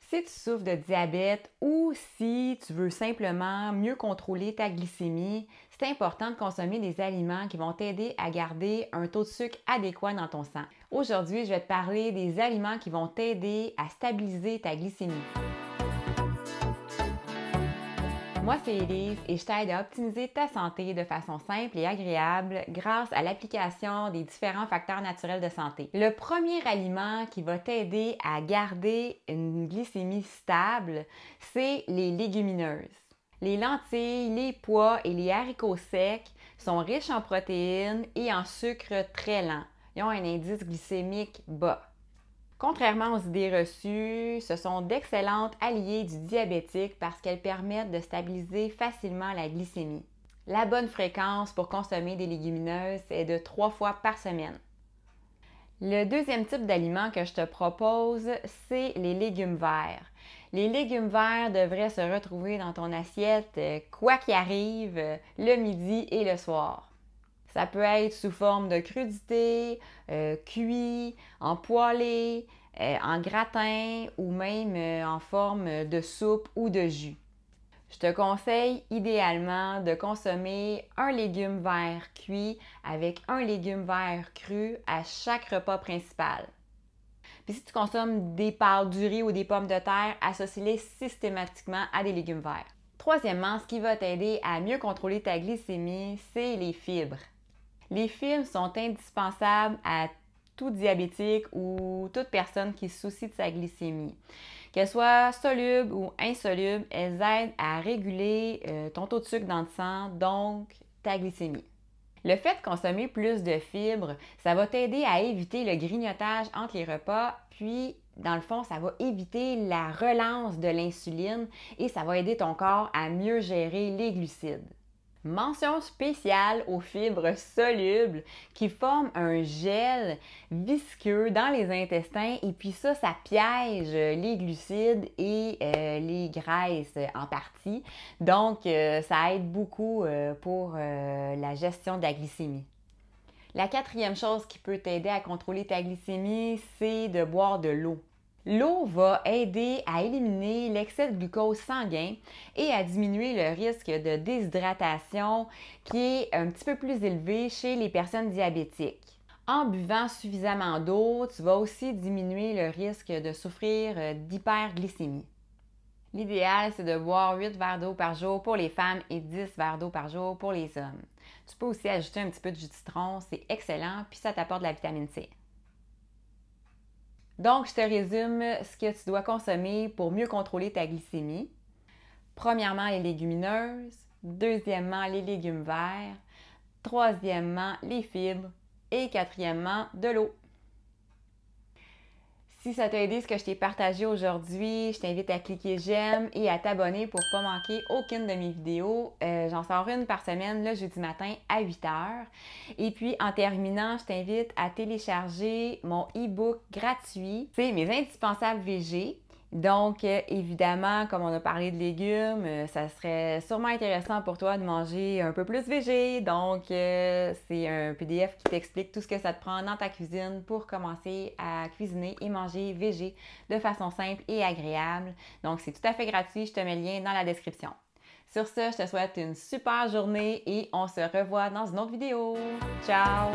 Si tu souffres de diabète ou si tu veux simplement mieux contrôler ta glycémie, c'est important de consommer des aliments qui vont t'aider à garder un taux de sucre adéquat dans ton sang. Aujourd'hui, je vais te parler des aliments qui vont t'aider à stabiliser ta glycémie. Moi, c'est Elise et je t'aide à optimiser ta santé de façon simple et agréable grâce à l'application des différents facteurs naturels de santé. Le premier aliment qui va t'aider à garder une glycémie stable, c'est les légumineuses. Les lentilles, les pois et les haricots secs sont riches en protéines et en sucre très lent. Ils ont un indice glycémique bas. Contrairement aux idées reçues, ce sont d'excellentes alliées du diabétique parce qu'elles permettent de stabiliser facilement la glycémie. La bonne fréquence pour consommer des légumineuses est de 3 fois par semaine. Le deuxième type d'aliment que je te propose, c'est les légumes verts. Les légumes verts devraient se retrouver dans ton assiette quoi qu'il arrive, le midi et le soir. Ça peut être sous forme de crudité, cuit, en poêlé, en gratin ou même en forme de soupe ou de jus. Je te conseille idéalement de consommer un légume vert cuit avec un légume vert cru à chaque repas principal. Puis si tu consommes des pâtes, du riz ou des pommes de terre, associe-les systématiquement à des légumes verts. Troisièmement, ce qui va t'aider à mieux contrôler ta glycémie, c'est les fibres. Les fibres sont indispensables à tout diabétique ou toute personne qui se soucie de sa glycémie. Qu'elles soient solubles ou insolubles, elles aident à réguler ton taux de sucre dans le sang, donc ta glycémie. Le fait de consommer plus de fibres, ça va t'aider à éviter le grignotage entre les repas, puis dans le fond, ça va éviter la relance de l'insuline et ça va aider ton corps à mieux gérer les glucides. Mention spéciale aux fibres solubles qui forment un gel visqueux dans les intestins et puis ça piège les glucides et les graisses en partie. Donc, ça aide beaucoup pour la gestion de la glycémie. La quatrième chose qui peut t'aider à contrôler ta glycémie, c'est de boire de l'eau. L'eau va aider à éliminer l'excès de glucose sanguin et à diminuer le risque de déshydratation qui est un petit peu plus élevé chez les personnes diabétiques. En buvant suffisamment d'eau, tu vas aussi diminuer le risque de souffrir d'hyperglycémie. L'idéal, c'est de boire 8 verres d'eau par jour pour les femmes et 10 verres d'eau par jour pour les hommes. Tu peux aussi ajouter un petit peu de jus de citron, c'est excellent, puis ça t'apporte de la vitamine C. Donc, je te résume ce que tu dois consommer pour mieux contrôler ta glycémie. Premièrement, les légumineuses. Deuxièmement, les légumes verts. Troisièmement, les fibres. Et quatrièmement, de l'eau. Si ça t'a aidé ce que je t'ai partagé aujourd'hui, je t'invite à cliquer j'aime et à t'abonner pour ne pas manquer aucune de mes vidéos. J'en sors une par semaine le jeudi matin à 8h. Et puis en terminant, je t'invite à télécharger mon e-book gratuit. C'est mes indispensables VG. Donc, évidemment, comme on a parlé de légumes, ça serait sûrement intéressant pour toi de manger un peu plus végé. Donc, c'est un PDF qui t'explique tout ce que ça te prend dans ta cuisine pour commencer à cuisiner et manger végé de façon simple et agréable. Donc, c'est tout à fait gratuit. Je te mets le lien dans la description. Sur ce, je te souhaite une super journée et on se revoit dans une autre vidéo. Ciao!